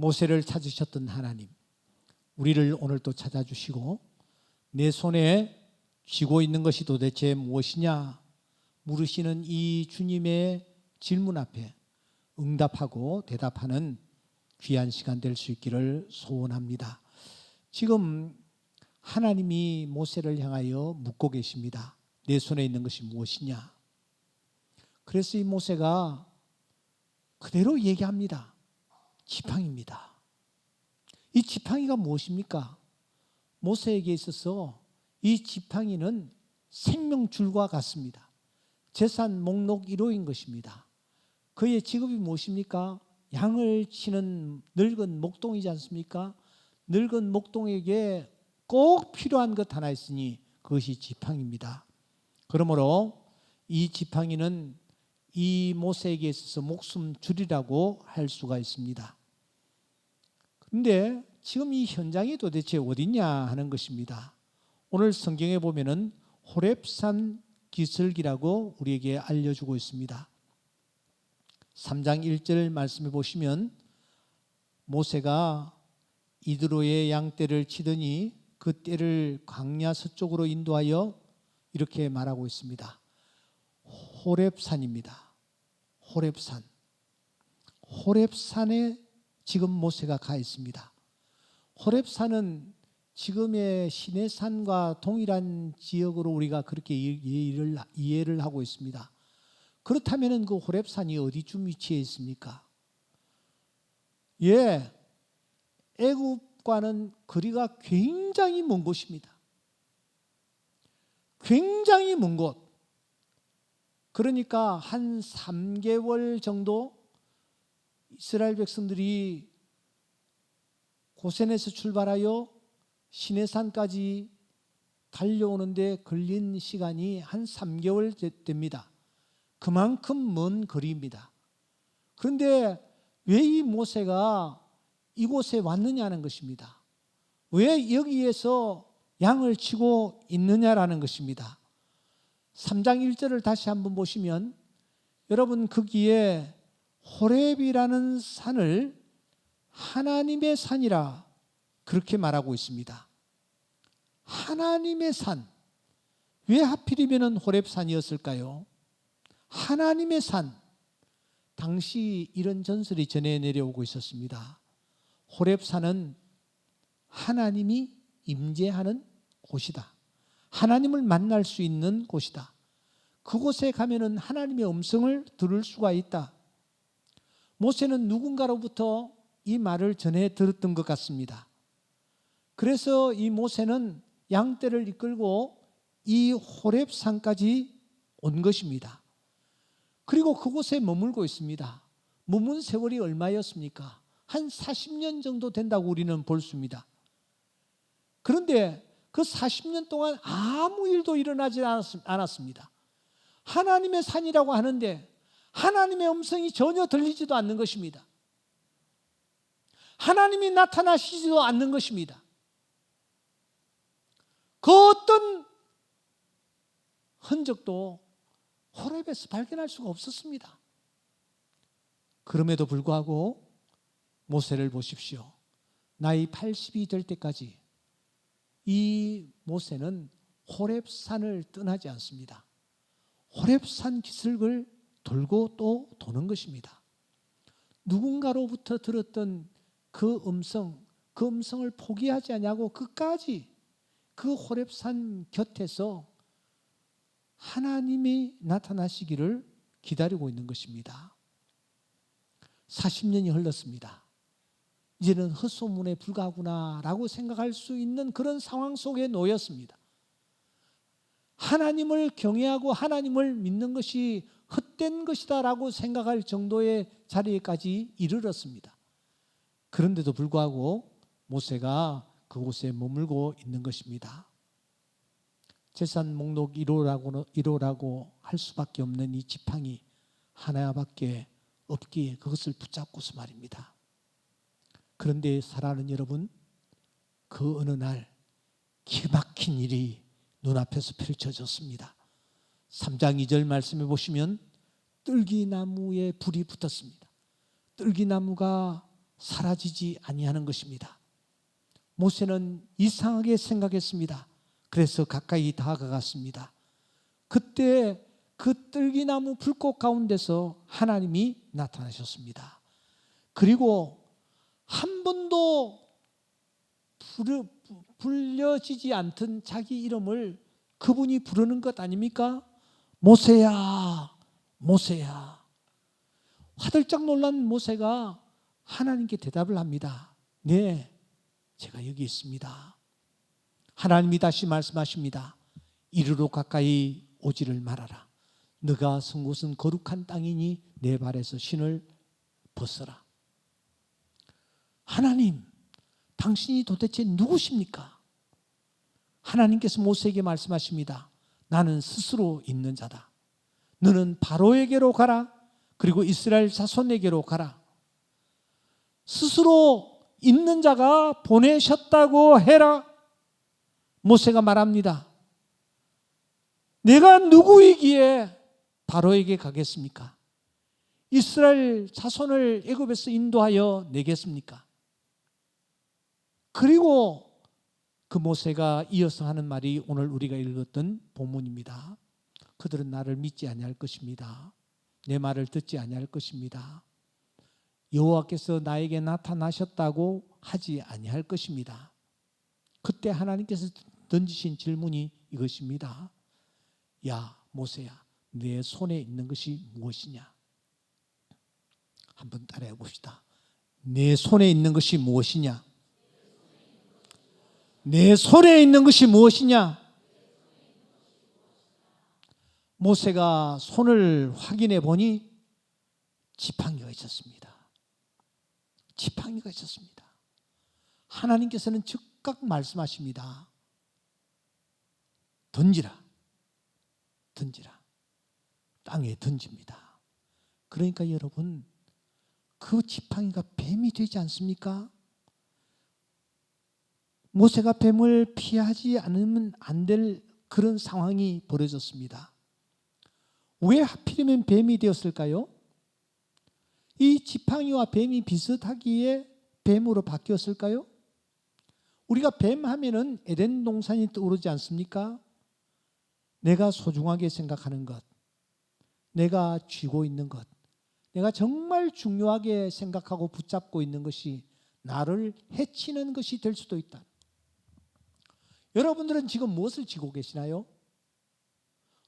모세를 찾으셨던 하나님, 우리를 오늘 또 찾아주시고 내 손에 쥐고 있는 것이 도대체 무엇이냐 물으시는 이 주님의 질문 앞에 응답하고 대답하는 귀한 시간 될 수 있기를 소원합니다. 지금 하나님이 모세를 향하여 묻고 계십니다. 내 손에 있는 것이 무엇이냐? 그래서 이 모세가 그대로 얘기합니다. 지팡이입니다. 이 지팡이가 무엇입니까? 모세에게 있어서 이 지팡이는 생명줄과 같습니다. 재산 목록 1호인 것입니다. 그의 직업이 무엇입니까? 양을 치는 늙은 목동이지 않습니까? 늙은 목동에게 꼭 필요한 것 하나 있으니 그것이 지팡이입니다. 그러므로 이 지팡이는 이 모세에게 있어서 목숨줄이라고 할 수가 있습니다. 그런데 지금 이 현장이 도대체 어디냐 하는 것입니다. 오늘 성경에 보면은 호렙산 기슭이라고 우리에게 알려주고 있습니다. 3장 1절 말씀해 보시면 모세가 이드로의 양떼를 치더니 그 떼를 광야 서쪽으로 인도하여 이렇게 말하고 있습니다. 호렙산입니다. 호렙산. 호렙산에 지금 모세가 가 있습니다. 호렙산은 지금의 시내산과 동일한 지역으로 우리가 그렇게 이해를 하고 있습니다. 그렇다면 그 호렙산이 어디쯤 위치해 있습니까? 애굽과는 거리가 굉장히 먼 곳입니다. 굉장히 먼 곳. 그러니까 한 3개월 정도 이스라엘 백성들이 고센에서 출발하여 시내산까지 달려오는데 걸린 시간이 한 3개월 됩니다. 그만큼 먼 거리입니다. 그런데 왜 이 모세가 이곳에 왔느냐는 것입니다. 왜 여기에서 양을 치고 있느냐라는 것입니다. 3장 1절을 다시 한번 보시면 여러분 거기에 호렙이라는 산을 하나님의 산이라 그렇게 말하고 있습니다. 하나님의 산. 왜 하필이면 호렙산이었을까요? 하나님의 산. 당시 이런 전설이 전해 내려오고 있었습니다. 호렙산은 하나님이 임재하는 곳이다. 하나님을 만날 수 있는 곳이다. 그곳에 가면은 하나님의 음성을 들을 수가 있다. 모세는 누군가로부터 이 말을 전해 들었던 것 같습니다. 그래서 이 모세는 양떼를 이끌고 이 호렙산까지 온 것입니다. 그리고 그곳에 머물고 있습니다. 머문 세월이 얼마였습니까? 한 40년 정도 된다고 우리는 볼 수 있습니다. 그런데 그 40년 동안 아무 일도 일어나지 않았습니다. 하나님의 산이라고 하는데 하나님의 음성이 전혀 들리지도 않는 것입니다. 하나님이 나타나시지도 않는 것입니다. 그 어떤 흔적도 호렙에서 발견할 수가 없었습니다. 그럼에도 불구하고 모세를 보십시오. 나이 80이 될 때까지 이 모세는 호렙산을 떠나지 않습니다. 호렙산 기슭을 돌고 또 도는 것입니다. 누군가로부터 들었던 그 음성을 포기하지 않냐고 끝까지 그 호렙산 곁에서 하나님이 나타나시기를 기다리고 있는 것입니다. 40년이 흘렀습니다. 이제는 헛소문에 불과하구나라고 생각할 수 있는 그런 상황 속에 놓였습니다. 하나님을 경외하고 하나님을 믿는 것이 헛된 것이다라고 생각할 정도의 자리에까지 이르렀습니다. 그런데도 불구하고 모세가 그곳에 머물고 있는 것입니다. 재산 목록 1호라고 할 수밖에 없는 이 지팡이 하나밖에 없기에 그것을 붙잡고서 말입니다. 그런데 사랑하는 여러분, 그 어느 날 기막힌 일이 눈앞에서 펼쳐졌습니다. 3장 2절 말씀해 보시면 뜰기나무에 불이 붙었습니다. 뜰기나무가 사라지지 아니하는 것입니다. 모세는 이상하게 생각했습니다. 그래서 가까이 다가갔습니다. 그때 그 떨기나무 불꽃 가운데서 하나님이 나타나셨습니다. 그리고 한 번도 불려지지 않던 자기 이름을 그분이 부르는 것 아닙니까? 모세야, 모세야. 화들짝 놀란 모세가 하나님께 대답을 합니다. 네, 제가 여기 있습니다. 하나님이 다시 말씀하십니다. 이리로 가까이 오지를 말아라. 너가 선 곳은 거룩한 땅이니 내 발에서 신을 벗어라. 하나님, 당신이 도대체 누구십니까? 하나님께서 모세에게 말씀하십니다. 나는 스스로 있는 자다. 너는 바로에게로 가라. 그리고 이스라엘 자손에게로 가라. 스스로 있는 자가 보내셨다고 해라. 모세가 말합니다. 내가 누구이기에 바로에게 가겠습니까? 이스라엘 자손을 애굽에서 인도하여 내겠습니까? 그리고 그 모세가 이어서 하는 말이 오늘 우리가 읽었던 본문입니다. 그들은 나를 믿지 아니할 것입니다. 내 말을 듣지 아니할 것입니다. 여호와께서 나에게 나타나셨다고 하지 아니할 것입니다. 그때 하나님께서 던지신 질문이 이것입니다. 야, 모세야, 내 손에 있는 것이 무엇이냐? 한번 따라해 봅시다. 내 손에 있는 것이 무엇이냐? 내 손에 있는 것이 무엇이냐? 모세가 손을 확인해 보니 지팡이가 있었습니다. 지팡이가 있었습니다. 하나님께서는 즉각 말씀하십니다. 던지라. 던지라. 땅에 던집니다. 그러니까 여러분, 그 지팡이가 뱀이 되지 않습니까? 모세가 뱀을 피하지 않으면 안 될 그런 상황이 벌어졌습니다. 왜 하필이면 뱀이 되었을까요? 이 지팡이와 뱀이 비슷하기에 뱀으로 바뀌었을까요? 우리가 뱀 하면은 에덴 동산이 떠오르지 않습니까? 내가 소중하게 생각하는 것, 내가 쥐고 있는 것, 내가 정말 중요하게 생각하고 붙잡고 있는 것이 나를 해치는 것이 될 수도 있다. 여러분들은 지금 무엇을 쥐고 계시나요?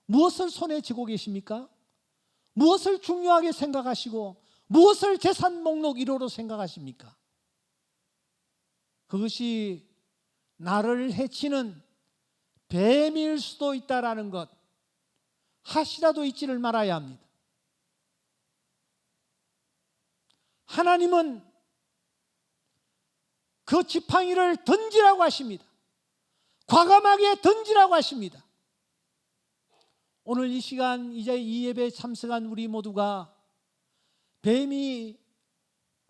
무엇을 손에 쥐고 계십니까? 무엇을 중요하게 생각하시고 무엇을 재산 목록 1호로 생각하십니까? 그것이 나를 해치는 뱀일 수도 있다라는 것 하시라도 잊지를 말아야 합니다. 하나님은 그 지팡이를 던지라고 하십니다. 과감하게 던지라고 하십니다. 오늘 이 시간 이제 이 예배에 참석한 우리 모두가 뱀이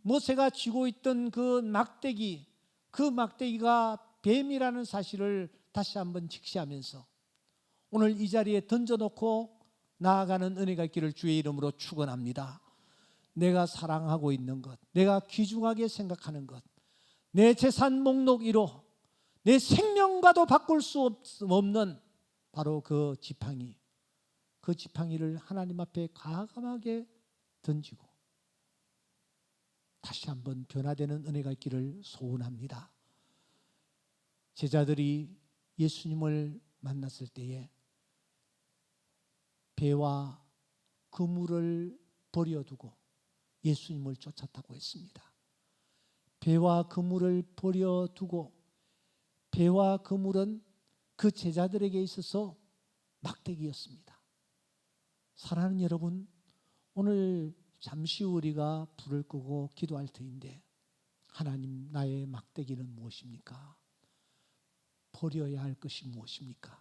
모세가 쥐고 있던 그 막대기가 뱀이라는 사실을 다시 한번 직시하면서 오늘 이 자리에 던져놓고 나아가는 은혜가 있기를 주의 이름으로 축원합니다. 내가 사랑하고 있는 것, 내가 귀중하게 생각하는 것, 내 재산 목록 1호, 내 생명과도 바꿀 수 없는 바로 그 지팡이를 하나님 앞에 과감하게 던지고 다시 한번 변화되는 은혜가 있기를 소원합니다. 제자들이 예수님을 만났을 때에 배와 그물을 버려두고 예수님을 쫓았다고 했습니다. 배와 그물을 버려두고 배와 그물은 그 제자들에게 있어서 막대기였습니다. 사랑하는 여러분, 오늘 잠시 후 우리가 불을 끄고 기도할 터인데 하나님, 나의 막대기는 무엇입니까? 버려야 할 것이 무엇입니까?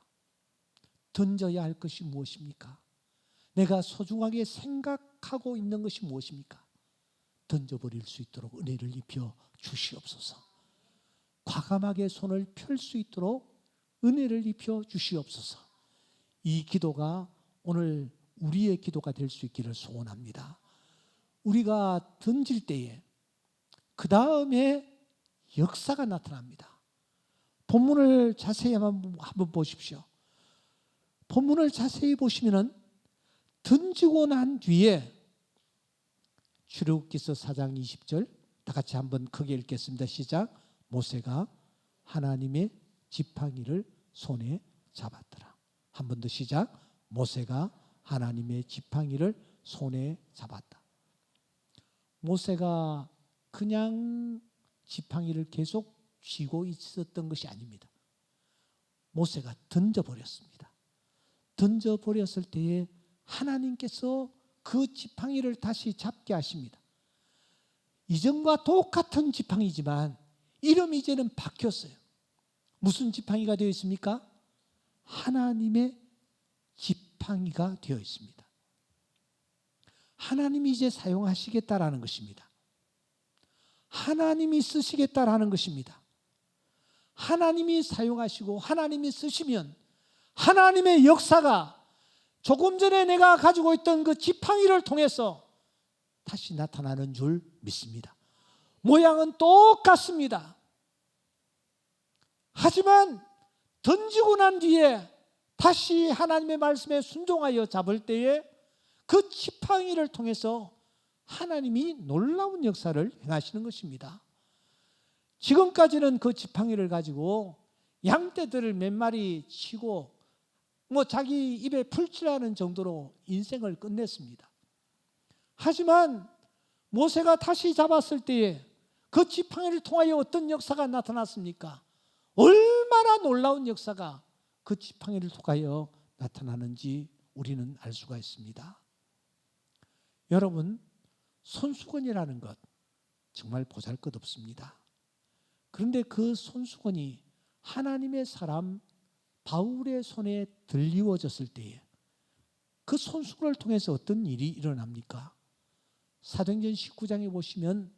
던져야 할 것이 무엇입니까? 내가 소중하게 생각하고 있는 것이 무엇입니까? 던져버릴 수 있도록 은혜를 입혀 주시옵소서. 과감하게 손을 펼 수 있도록 은혜를 입혀 주시옵소서. 이 기도가 오늘 우리의 기도가 될 수 있기를 소원합니다. 우리가 던질 때에 그 다음에 역사가 나타납니다. 본문을 자세히 한번 보십시오. 본문을 자세히 보시면은 던지고 난 뒤에 출애굽기서 4장 20절 다 같이 한번 크게 읽겠습니다. 시작. 모세가 하나님의 지팡이를 손에 잡았더라. 한 번 더 시작. 모세가 하나님의 지팡이를 손에 잡았다. 모세가 그냥 지팡이를 계속 쥐고 있었던 것이 아닙니다. 모세가 던져버렸습니다. 던져버렸을 때에 하나님께서 그 지팡이를 다시 잡게 하십니다. 이전과 똑같은 지팡이지만 이름이 이제는 바뀌었어요. 무슨 지팡이가 되어 있습니까? 하나님의 지팡이가 되어 있습니다. 하나님이 이제 사용하시겠다라는 것입니다. 하나님이 쓰시겠다라는 것입니다. 하나님이 사용하시고 하나님이 쓰시면 하나님의 역사가 조금 전에 내가 가지고 있던 그 지팡이를 통해서 다시 나타나는 줄 믿습니다. 모양은 똑같습니다. 하지만 던지고 난 뒤에 다시 하나님의 말씀에 순종하여 잡을 때에 그 지팡이를 통해서 하나님이 놀라운 역사를 행하시는 것입니다. 지금까지는 그 지팡이를 가지고 양떼들을 몇 마리 치고 자기 입에 풀칠하는 정도로 인생을 끝냈습니다. 하지만 모세가 다시 잡았을 때에 그 지팡이를 통하여 어떤 역사가 나타났습니까? 얼마나 놀라운 역사가 그 지팡이를 통하여 나타나는지 우리는 알 수가 있습니다. 여러분, 손수건이라는 것 정말 보잘것없습니다. 그런데 그 손수건이 하나님의 사람 바울의 손에 들리워졌을 때에 그 손수건을 통해서 어떤 일이 일어납니까? 사도행전 19장에 보시면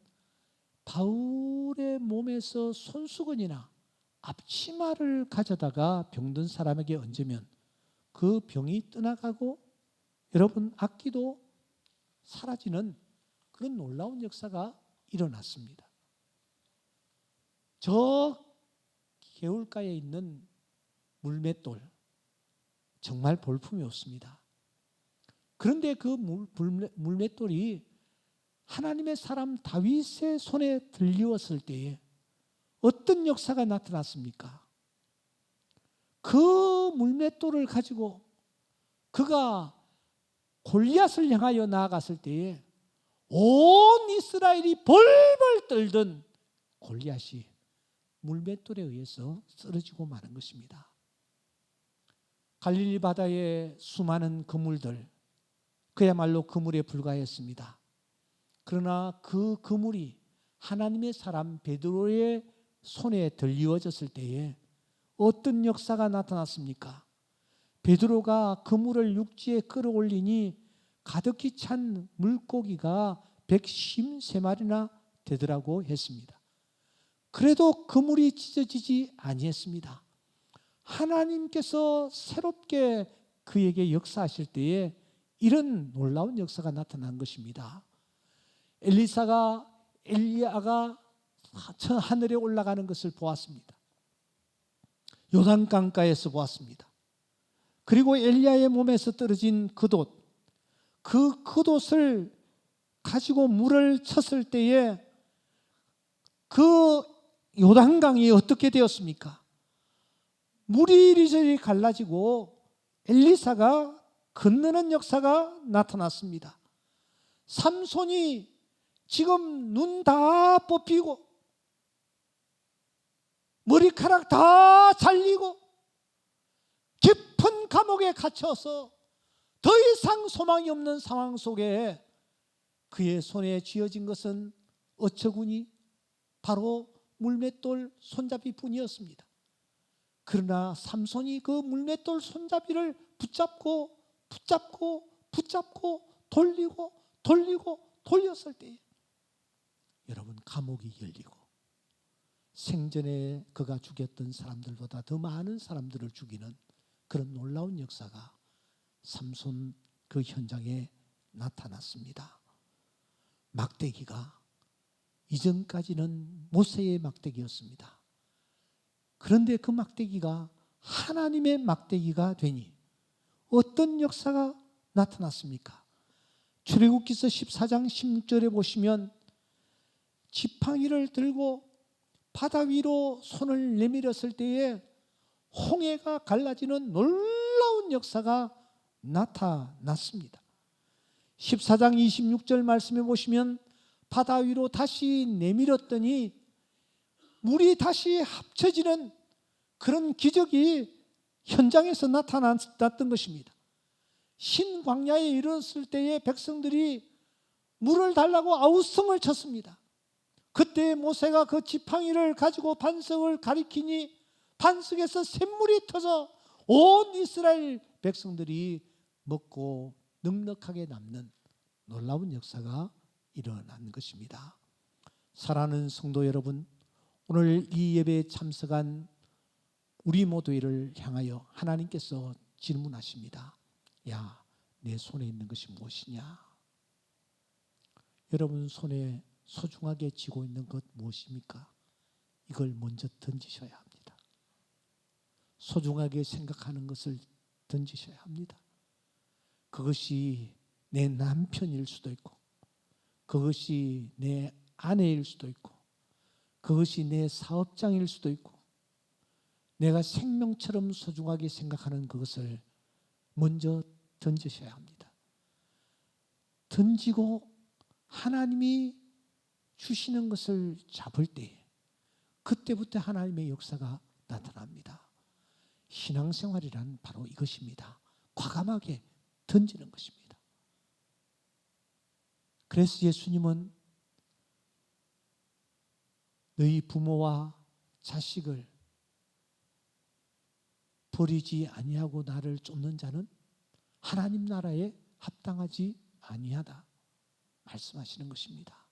바울의 몸에서 손수건이나 앞치마를 가져다가 병든 사람에게 얹으면 그 병이 떠나가고 여러분 악기도 사라지는 그런 놀라운 역사가 일어났습니다. 저 개울가에 있는 물맷돌 정말 볼품이 없습니다. 그런데 그 물맷돌이 하나님의 사람 다윗의 손에 들리웠을 때에 어떤 역사가 나타났습니까? 그 물맷돌을 가지고 그가 골리앗을 향하여 나아갔을 때에 온 이스라엘이 벌벌 떨던 골리앗이 물맷돌에 의해서 쓰러지고 마는 것입니다. 갈릴리 바다의 수많은 그물들 그야말로 그물에 불과했습니다. 그러나 그 그물이 하나님의 사람 베드로의 손에 들리워졌을 때에 어떤 역사가 나타났습니까? 베드로가 그물을 육지에 끌어올리니 가득히 찬 물고기가 153마리나 되더라고 했습니다. 그래도 그물이 찢어지지 아니했습니다. 하나님께서 새롭게 그에게 역사하실 때에 이런 놀라운 역사가 나타난 것입니다. 엘리야가 저 하늘에 올라가는 것을 보았습니다. 요단강가에서 보았습니다. 그리고 엘리야의 몸에서 떨어진 겉옷, 그 겉옷을 가지고 물을 쳤을 때에 그 요단강이 어떻게 되었습니까? 물이 이리저리 갈라지고 엘리사가 건너는 역사가 나타났습니다. 삼손이 지금 눈 다 뽑히고 머리카락 다 잘리고 깊은 감옥에 갇혀서 더 이상 소망이 없는 상황 속에 그의 손에 쥐어진 것은 어처구니 바로 물맷돌 손잡이뿐이었습니다. 그러나 삼손이 그 물맷돌 손잡이를 붙잡고 돌렸을 때 여러분 감옥이 열리고 생전에 그가 죽였던 사람들보다 더 많은 사람들을 죽이는 그런 놀라운 역사가 삼손 그 현장에 나타났습니다. 막대기가 이전까지는 모세의 막대기였습니다. 그런데 그 막대기가 하나님의 막대기가 되니 어떤 역사가 나타났습니까? 출애굽기서 14장 16절에 보시면 지팡이를 들고 바다 위로 손을 내밀었을 때에 홍해가 갈라지는 놀라운 역사가 나타났습니다. 14장 26절 말씀해 보시면 바다 위로 다시 내밀었더니 물이 다시 합쳐지는 그런 기적이 현장에서 나타났던 것입니다. 신광야에 이르렀을 때에 백성들이 물을 달라고 아우성을 쳤습니다. 그때 모세가 그 지팡이를 가지고 반석을 가리키니 반석에서 샘물이 터져 온 이스라엘 백성들이 먹고 넉넉하게 남는 놀라운 역사가 일어난 것입니다. 사랑하는 성도 여러분, 오늘 이 예배에 참석한 우리 모두를 향하여 하나님께서 질문하십니다. 야, 내 손에 있는 것이 무엇이냐? 여러분 손에 소중하게 쥐고 있는 것 무엇입니까? 이걸 먼저 던지셔야 합니다. 소중하게 생각하는 것을 던지셔야 합니다. 그것이 내 남편일 수도 있고, 그것이 내 아내일 수도 있고, 그것이 내 사업장일 수도 있고, 내가 생명처럼 소중하게 생각하는 그것을 먼저 던지셔야 합니다. 던지고 하나님이 주시는 것을 잡을 때 그때부터 하나님의 역사가 나타납니다. 신앙생활이란 바로 이것입니다. 과감하게 던지는 것입니다. 그래서 예수님은 너희 부모와 자식을 버리지 아니하고 나를 쫓는 자는 하나님 나라에 합당하지 아니하다 말씀하시는 것입니다.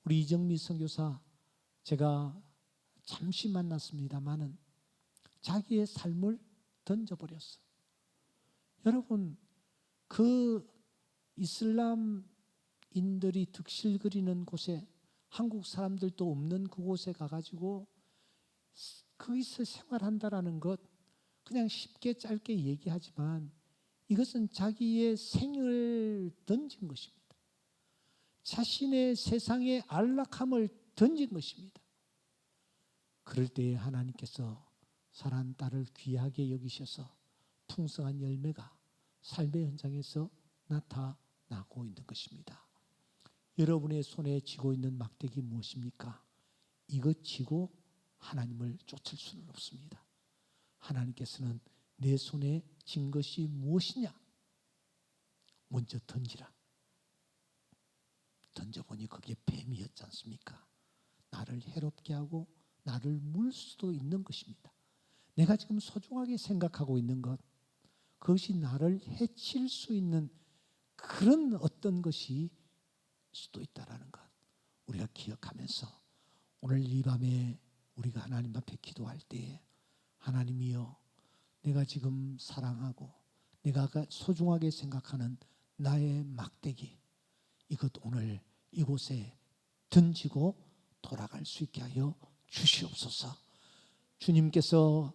우리 이정미 선교사 제가 잠시 만났습니다마는 자기의 삶을 던져버렸어요. 여러분, 그 이슬람인들이 득실거리는 곳에, 한국 사람들도 없는 그곳에 가가지고 거기서 생활한다라는 것 그냥 쉽게 짧게 얘기하지만 이것은 자기의 생을 던진 것입니다. 자신의 세상의 안락함을 던진 것입니다. 그럴 때에 하나님께서 사랑하는 딸을 귀하게 여기셔서 풍성한 열매가 삶의 현장에서 나타나고 있는 것입니다. 여러분의 손에 쥐고 있는 막대기 무엇입니까? 이것 쥐고 하나님을 쫓을 수는 없습니다. 하나님께서는 내 손에 쥔 것이 무엇이냐? 먼저 던지라. 던져보니 그게 뱀이었지 않습니까? 나를 해롭게 하고 나를 물 수도 있는 것입니다. 내가 지금 소중하게 생각하고 있는 것, 그것이 나를 해칠 수 있는 그런 어떤 것이 수도 있다라는 것 우리가 기억하면서 오늘 이 밤에 우리가 하나님 앞에 기도할 때에 하나님이여, 내가 지금 사랑하고 내가 소중하게 생각하는 나의 막대기, 이것 오늘 이곳에 던지고 돌아갈 수 있게 하여 주시옵소서. 주님께서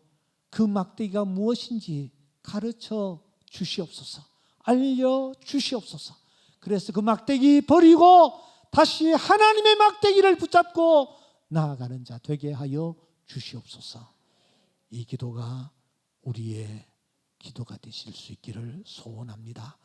그 막대기가 무엇인지 가르쳐 주시옵소서. 알려 주시옵소서. 그래서 그 막대기 버리고 다시 하나님의 막대기를 붙잡고 나아가는 자 되게 하여 주시옵소서. 이 기도가 우리의 기도가 되실 수 있기를 소원합니다.